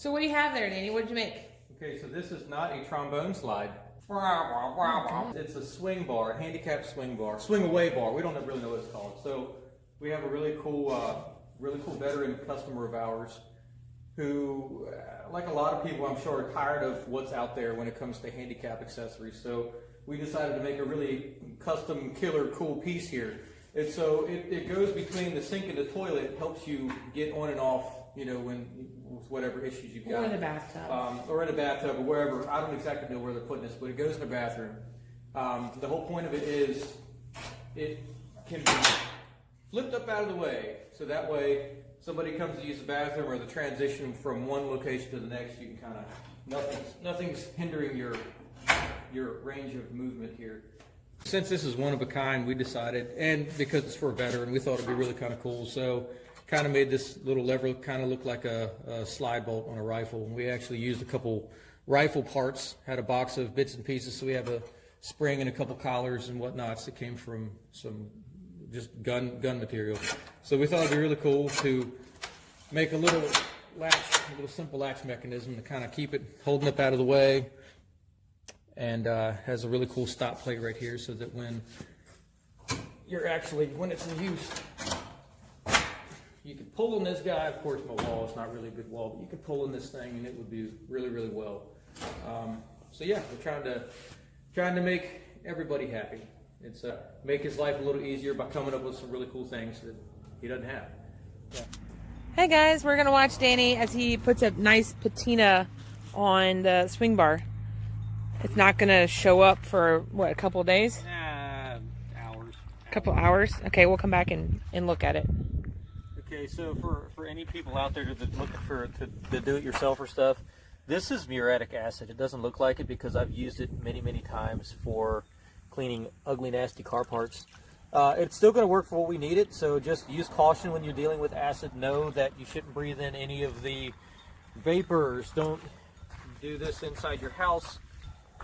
So what do you have there, Danny? What did you make? Okay, so this is not a trombone slide. It's a swing bar, a handicap swing bar, swing away bar. We don't really know what it's called. So we have a really cool veteran customer of ours who, like a lot of people, I'm sure, are tired of what's out there when it comes to handicap accessories. So we decided to make a really custom, killer, cool piece here. And so it goes between the sink and the toilet. It helps you get on and off, you know, whatever issues you've got. Or in the bathtub. Or in a bathtub or wherever. I don't exactly know where they're putting this, but it goes in the bathroom. The whole point of it is it can be flipped up out of the way. So that way, somebody comes to use the bathroom or the transition from one location to the next, you can kind of, nothing's hindering your range of movement here. Since this is one of a kind, we decided, and because it's for a veteran, we thought it'd be really kind of cool. So kind of made this little lever kind of look like a slide bolt on a rifle. We actually used a couple rifle parts, had a box of bits and pieces. So we have a spring and a couple collars and whatnots that came from some just gun material. So we thought it'd be really cool to make a little simple latch mechanism to kind of keep it holding up out of the way. And has a really cool stop plate right here so that when it's in use, you can pull on this guy. Of course, my wall is not really a good wall, but you can pull on this thing and it would be really, really well. So yeah, we're trying to make everybody happy. It's make his life a little easier by coming up with some really cool things that he doesn't have. Yeah. Hey guys, we're gonna watch Danny as he puts a nice patina on the swing bar. It's not gonna show up for what, a couple of days? Hours. A couple hours? Okay, we'll come back and look at it. Okay, so for any people out there that looking for to do it yourself or stuff, this is muriatic acid. It doesn't look like it because I've used it many times for cleaning ugly, nasty car parts. It's still going to work for what we need it, so just use caution when you're dealing with acid. Know that you shouldn't breathe in any of the vapors. Don't do this inside your house.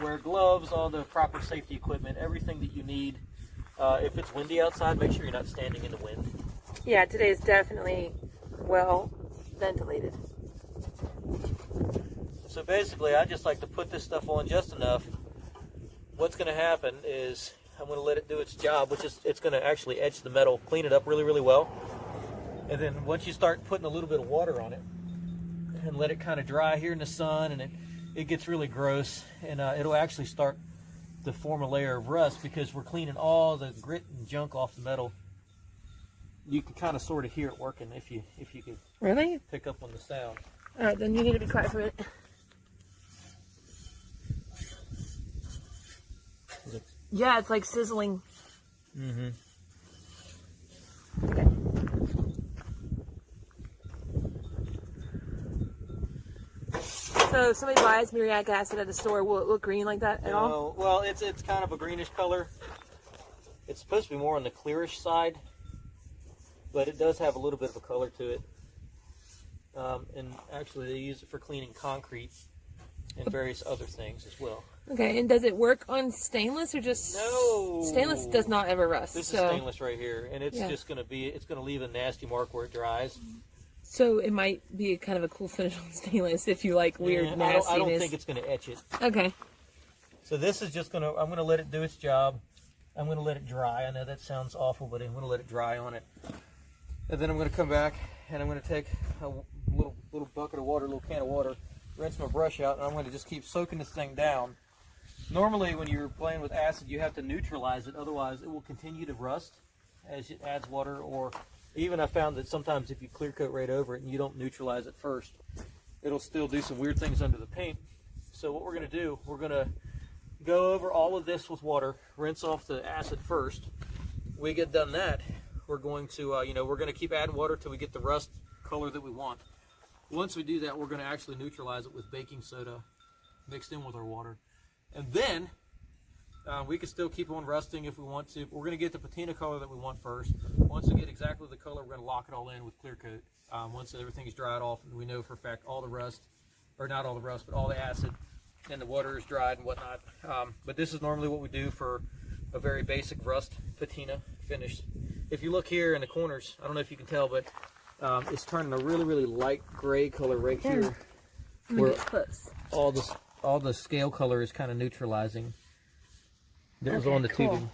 Wear gloves, all the proper safety equipment, everything that you need. If it's windy outside, make sure you're not standing in the wind. Yeah, today is definitely well ventilated. So basically, I just like to put this stuff on just enough. What's going to happen is I'm going to let it do its job, which is it's going to actually etch the metal, clean it up really well. And then once you start putting a little bit of water on it and let it kind of dry here in the sun, and it gets really gross, and it'll actually start to form a layer of rust because we're cleaning all the grit and junk off the metal. You can kind of sort of hear it working if you could really pick up on the sound. All right, then you need to be quiet for a minute. Yeah, it's like sizzling. Mm-hmm. Okay. So if somebody buys muriatic acid at the store, will it look green like that at all? Well, it's kind of a greenish color. It's supposed to be more on the clearish side, but it does have a little bit of a color to it. And actually, they use it for cleaning concrete and various other things as well. Okay, and does it work on stainless or just... No. Stainless does not ever rust. This is stainless right here, and it's just going to it's going to leave a nasty mark where it dries. So it might be kind of a cool finish on stainless if you like weird nastiness. I don't think it's going to etch it. Okay. So this is just I'm going to let it do its job. I'm going to let it dry. I know that sounds awful, but I'm going to let it dry on it. And then I'm going to come back and I'm going to take a little bucket of water, a little can of water, rinse my brush out, and I'm going to just keep soaking this thing down. Normally when you're playing with acid, you have to neutralize it, otherwise it will continue to rust as it adds water, or even I found that sometimes if you clear coat right over it and you don't neutralize it first, it'll still do some weird things under the paint. So what we're going to do, we're going to go over all of this with water, rinse off the acid first. We get done that, we're going to, we're going to keep adding water till we get the rust color that we want. Once we do that, we're going to actually neutralize it with baking soda mixed in with our water. And then we can still keep on rusting if we want to. We're going to get the patina color that we want first. Once we get exactly the color, we're going to lock it all in with clear coat. Once everything's dried off and we know for a fact all the rust, or not all the rust, but all the acid and the water is dried and whatnot. But this is normally what we do for a very basic rust patina finish. If you look here in the corners, I don't know if you can tell, but it's turning a really light gray color right here. Let me get close. all the scale color is kind of neutralizing. That was on the tubing.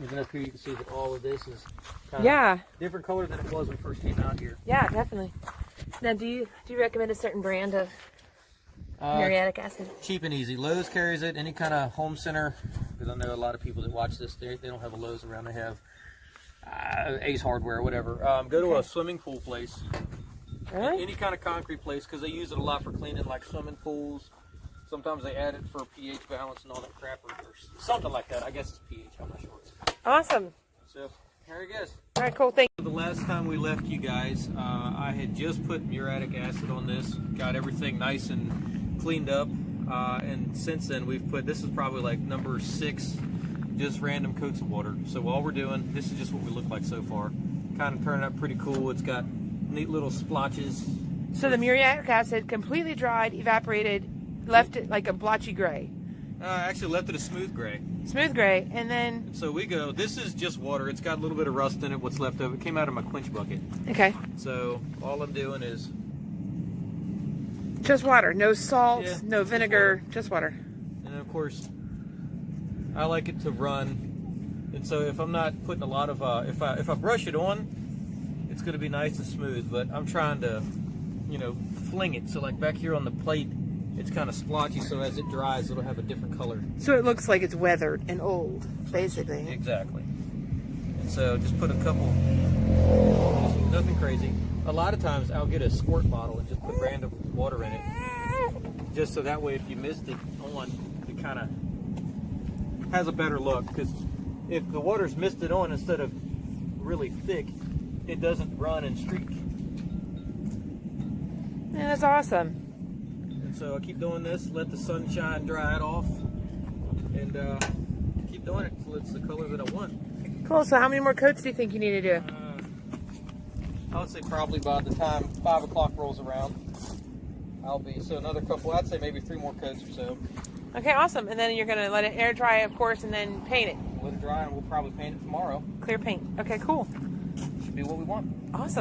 Even up here, you can see that all of this is kind of different color than it was when it first came out here. Yeah, definitely. Now, do you recommend a certain brand of muriatic acid? Cheap and easy. Lowe's carries it. Any kind of home center, because I know a lot of people that watch this, they don't have a Lowe's around. They have Ace Hardware, whatever. Go to a swimming pool place. Really? Any kind of concrete place, because they use it a lot for cleaning, like swimming pools. Sometimes they add it for pH balance and all that crap, or something like that. I guess it's pH. I'm not sure. Awesome. So, here it goes. All right, cool. Thank you. The last time we left you guys, I had just put muriatic acid on this, got everything nice and cleaned up, and since then we've put, this is probably like number 6, just random coats of water. So all we're doing, this is just what we look like so far. Kind of turned out pretty cool. It's got neat little splotches. So the muriatic acid completely dried, evaporated, left it like a blotchy gray. Actually left it a smooth gray. Smooth gray, and then... So we go, this is just water. It's got a little bit of rust in it, what's left of it. It came out of my quench bucket. Okay. So all I'm doing is... Just water. No salt, no vinegar, just water. And then of course, I like it to run. And so if I'm not putting a lot of, if I brush it on, it's going to be nice and smooth. But I'm trying to, you know, fling it. So like back here on the plate, it's kind of splotchy, so as it dries, it'll have a different color. So it looks like it's weathered and old, basically. Exactly. And so just put a couple, nothing crazy. A lot of times I'll get a squirt bottle and just put random water in it, just so that way if you missed it on, it kind of has a better look. Because if the water's misted on instead of really thick, it doesn't run and streak. Yeah, that's awesome. So I keep doing this, let the sunshine dry it off, and keep doing it until it's the color that I want. Cool. So how many more coats do you think you need to do? I would say probably by the time 5 o'clock rolls around, I'll be, so another couple, I'd say maybe 3 more coats or so. Okay, awesome. And then you're going to let it air dry, of course, and then paint it. Let it dry, and we'll probably paint it tomorrow. Clear paint. Okay, cool. Should be what we want. Awesome.